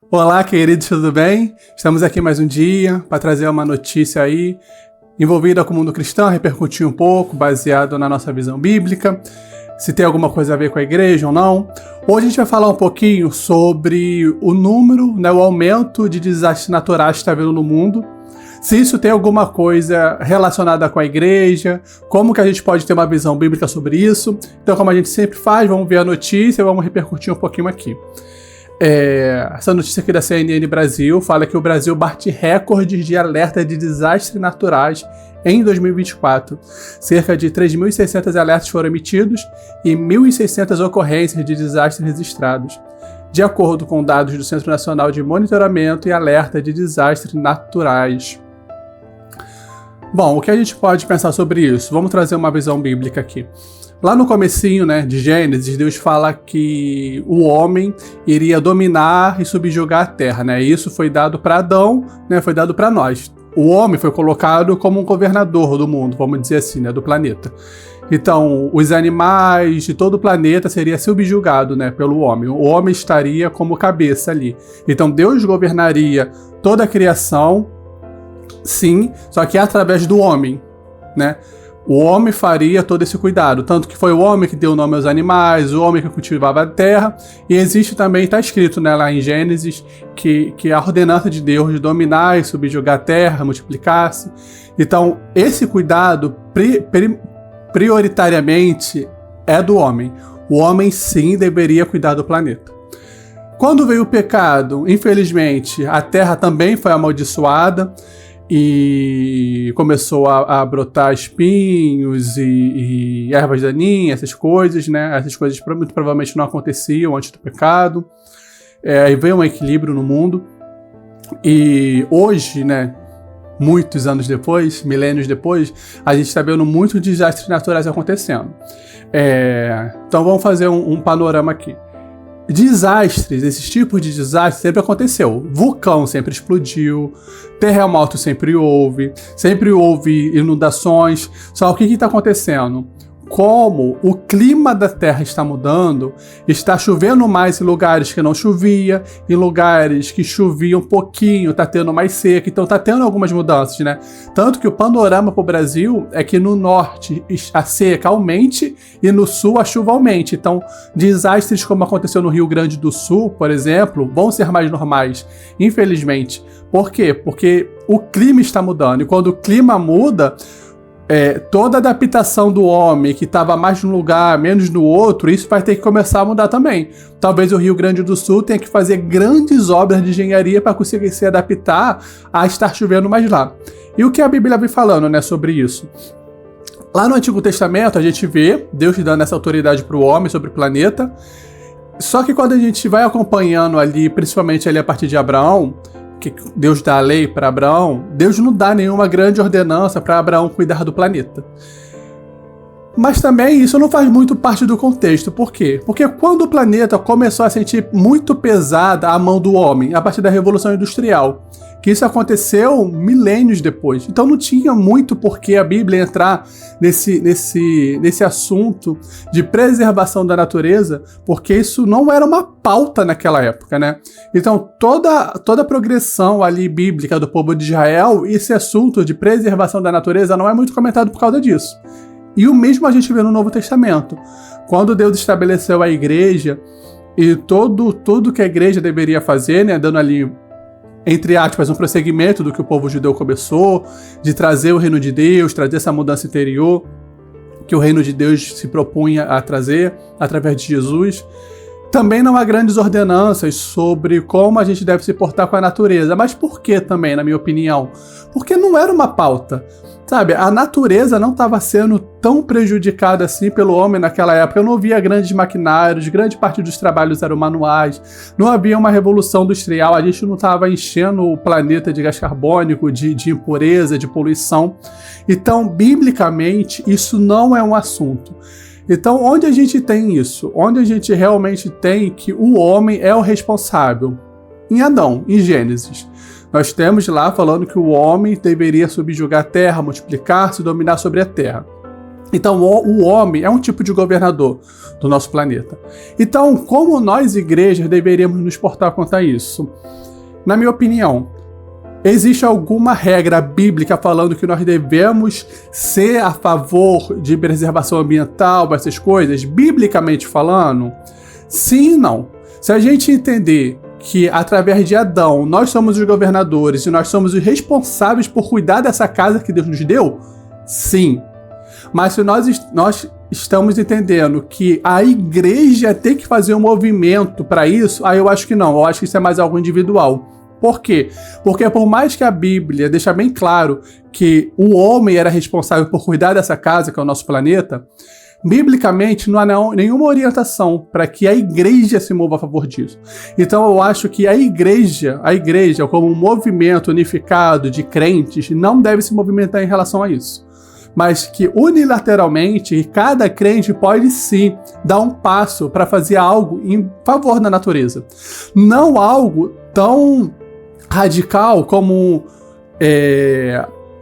Olá, queridos, tudo bem? Estamos aqui mais um dia para trazer uma notícia aí envolvida com o mundo cristão, repercutir um pouco, baseado na nossa visão bíblica, se tem alguma coisa a ver com a igreja ou não. Hoje a gente vai falar um pouquinho sobre o número, o aumento de desastres naturais que está havendo no mundo, se isso tem alguma coisa relacionada com a igreja, como que a gente pode ter uma visão bíblica sobre isso. Então, como a gente sempre faz, vamos ver a notícia e vamos repercutir um pouquinho aqui. Essa notícia aqui da CNN Brasil fala que o Brasil bate recordes de alerta de desastres naturais em 2024. Cerca de 3.600 alertas foram emitidos e 1.600 ocorrências de desastres registrados, de acordo com dados do Centro Nacional de Monitoramento e Alerta de Desastres Naturais. Bom, o que a gente pode pensar sobre isso? Vamos trazer uma visão bíblica aqui. Lá no comecinho, de Gênesis, Deus fala que o homem iria dominar e subjugar a terra, E isso foi dado para Adão, foi dado para nós. O homem foi colocado como um governador do mundo, vamos dizer assim, do planeta. Então, os animais de todo o planeta seria subjugado, pelo homem. O homem estaria como cabeça ali. Então, Deus governaria toda a criação, sim, só que através do homem, O homem faria todo esse cuidado, tanto que foi o homem que deu o nome aos animais, o homem que cultivava a terra, e existe também, está escrito lá em Gênesis, que a ordenança de Deus de dominar e subjugar a terra, multiplicar-se. Então, esse cuidado prioritariamente é do homem. O homem sim deveria cuidar do planeta. Quando veio o pecado, infelizmente, a terra também foi amaldiçoada, e começou a brotar espinhos e ervas daninhas, essas coisas, Essas coisas muito provavelmente não aconteciam antes do pecado. Aí veio um equilíbrio no mundo. E hoje, muitos anos depois, milênios depois, a gente está vendo muitos desastres naturais acontecendo. Então vamos fazer um panorama aqui. Desastres, esses tipos de desastres sempre aconteceu. Vulcão sempre explodiu, terremoto sempre houve inundações. Só o que está acontecendo? Como o clima da Terra está mudando, está chovendo mais em lugares que não chovia, em lugares que chovia um pouquinho, está tendo mais seca, então está tendo algumas mudanças, Tanto que o panorama para o Brasil é que no norte a seca aumente e no sul a chuva aumente. Então, desastres como aconteceu no Rio Grande do Sul, por exemplo, vão ser mais normais, infelizmente. Por quê? Porque o clima está mudando, e quando o clima muda, toda a adaptação do homem que estava mais num lugar, menos no outro, isso vai ter que começar a mudar também. Talvez o Rio Grande do Sul tenha que fazer grandes obras de engenharia para conseguir se adaptar a estar chovendo mais lá. E o que a Bíblia vem falando, sobre isso? Lá no Antigo Testamento a gente vê Deus dando essa autoridade para o homem sobre o planeta. Só que quando a gente vai acompanhando ali, principalmente ali a partir de Abraão, que Deus dá a lei para Abraão, Deus não dá nenhuma grande ordenança para Abraão cuidar do planeta. Mas também isso não faz muito parte do contexto. Por quê? Porque quando o planeta começou a sentir muito pesada a mão do homem, a partir da Revolução Industrial, que isso aconteceu milênios depois. Então não tinha muito por que a Bíblia entrar nesse assunto de preservação da natureza, porque isso não era uma pauta naquela época, Então toda a progressão ali bíblica do povo de Israel, esse assunto de preservação da natureza não é muito comentado por causa disso. E o mesmo a gente vê no Novo Testamento. Quando Deus estabeleceu a igreja e tudo que a igreja deveria fazer, dando ali, entre aspas, um prosseguimento do que o povo judeu começou, de trazer o reino de Deus, trazer essa mudança interior que o reino de Deus se propunha a trazer através de Jesus. Também não há grandes ordenanças sobre como a gente deve se portar com a natureza. Mas por que também, na minha opinião? Porque não era uma pauta. A natureza não estava sendo tão prejudicada assim pelo homem naquela época. Eu não via grandes maquinários, grande parte dos trabalhos eram manuais, não havia uma revolução industrial, a gente não estava enchendo o planeta de gás carbônico, de impureza, de poluição. Então, biblicamente, isso não é um assunto. Então, onde a gente tem isso? Onde a gente realmente tem que o homem é o responsável? Em Adão, em Gênesis. Nós temos lá falando que o homem deveria subjugar a terra, multiplicar-se e dominar sobre a terra. Então, o homem é um tipo de governador do nosso planeta. Então, como nós, igrejas, deveríamos nos portar quanto a isso? Na minha opinião, existe alguma regra bíblica falando que nós devemos ser a favor de preservação ambiental, essas coisas, biblicamente falando? Sim e não. Se a gente entender que através de Adão nós somos os governadores e nós somos os responsáveis por cuidar dessa casa que Deus nos deu, sim. Mas se nós estamos entendendo que a igreja tem que fazer um movimento para isso, aí eu acho que não. Eu acho que isso é mais algo individual. Por quê? Porque por mais que a Bíblia deixa bem claro que o homem era responsável por cuidar dessa casa, que é o nosso planeta, biblicamente não há nenhuma orientação para que a igreja se mova a favor disso. Então eu acho que a igreja como um movimento unificado de crentes, não deve se movimentar em relação a isso. Mas que unilateralmente cada crente pode sim dar um passo para fazer algo em favor da natureza. Não algo tão radical como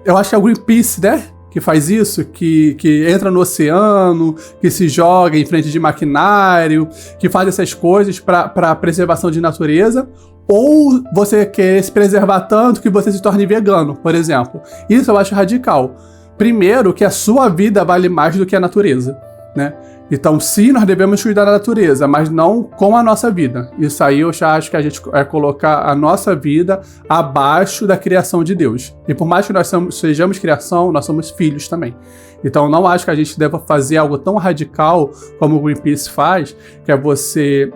eu acho que é o Greenpeace, né? Que faz isso, que entra no oceano, que se joga em frente de maquinário, que faz essas coisas para a preservação de natureza. Ou você quer se preservar tanto que você se torne vegano, por exemplo. Isso eu acho radical. Primeiro, que a sua vida vale mais do que a natureza, né? Então, sim, nós devemos cuidar da natureza, mas não com a nossa vida. Isso aí eu já acho que a gente é colocar a nossa vida abaixo da criação de Deus. E por mais que nós sejamos criação, nós somos filhos também. Então, não acho que a gente deva fazer algo tão radical como o Greenpeace faz, que é você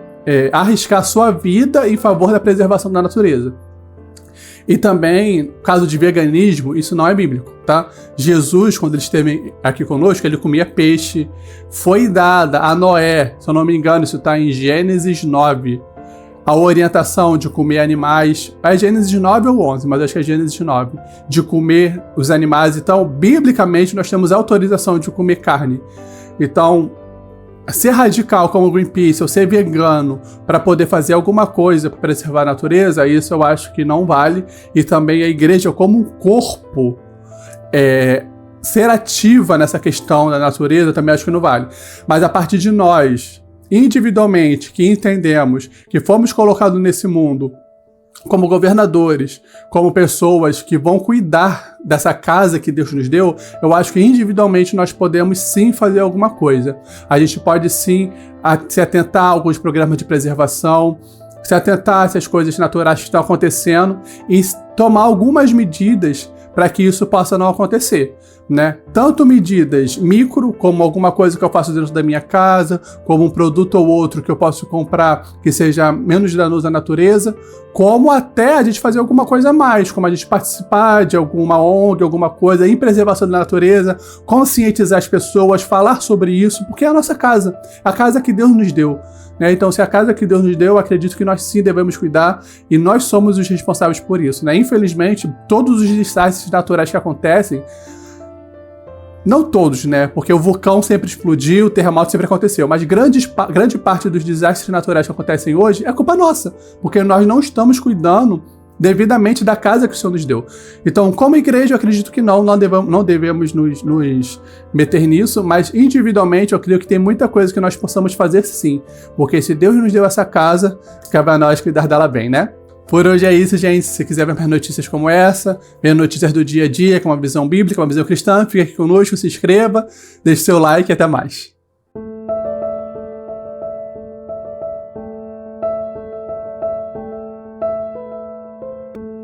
arriscar a sua vida em favor da preservação da natureza. E também, caso de veganismo, isso não é bíblico, tá? Jesus, quando ele esteve aqui conosco, ele comia peixe. Foi dada a Noé, se eu não me engano, isso está em Gênesis 9, a orientação de comer animais. É Gênesis 9 ou 11, mas acho que é Gênesis 9, de comer os animais. Então, biblicamente, nós temos autorização de comer carne. Então, ser radical como o Greenpeace ou ser vegano para poder fazer alguma coisa para preservar a natureza, isso eu acho que não vale. E também a igreja como um corpo ser ativa nessa questão da natureza também acho que não vale. Mas a partir de nós, individualmente, que entendemos que fomos colocados nesse mundo como governadores, como pessoas que vão cuidar dessa casa que Deus nos deu, eu acho que individualmente nós podemos sim fazer alguma coisa. A gente pode sim se atentar a alguns programas de preservação, se atentar a essas coisas naturais que estão acontecendo e tomar algumas medidas para que isso possa não acontecer, né? Tanto medidas micro, como alguma coisa que eu faço dentro da minha casa, como um produto ou outro que eu posso comprar que seja menos danoso à natureza, como até a gente fazer alguma coisa a mais, como a gente participar de alguma ONG, alguma coisa em preservação da natureza, conscientizar as pessoas, falar sobre isso, porque é a nossa casa, a casa que Deus nos deu. Então, se a casa que Deus nos deu, eu acredito que nós sim devemos cuidar e nós somos os responsáveis por isso, né? Infelizmente, todos os desastres naturais que acontecem, não todos, né? Porque o vulcão sempre explodiu, o terremoto sempre aconteceu, mas grande parte dos desastres naturais que acontecem hoje é culpa nossa, porque nós não estamos cuidando devidamente da casa que o Senhor nos deu. Então, como igreja, eu acredito que não devemos nos meter nisso, mas individualmente eu creio que tem muita coisa que nós possamos fazer sim, porque se Deus nos deu essa casa, cabe a nós cuidar dela bem, né? Por hoje é isso, gente. Se quiser ver mais notícias como essa, ver notícias do dia a dia, com uma visão bíblica, uma visão cristã, fica aqui conosco, se inscreva, deixe seu like e até mais.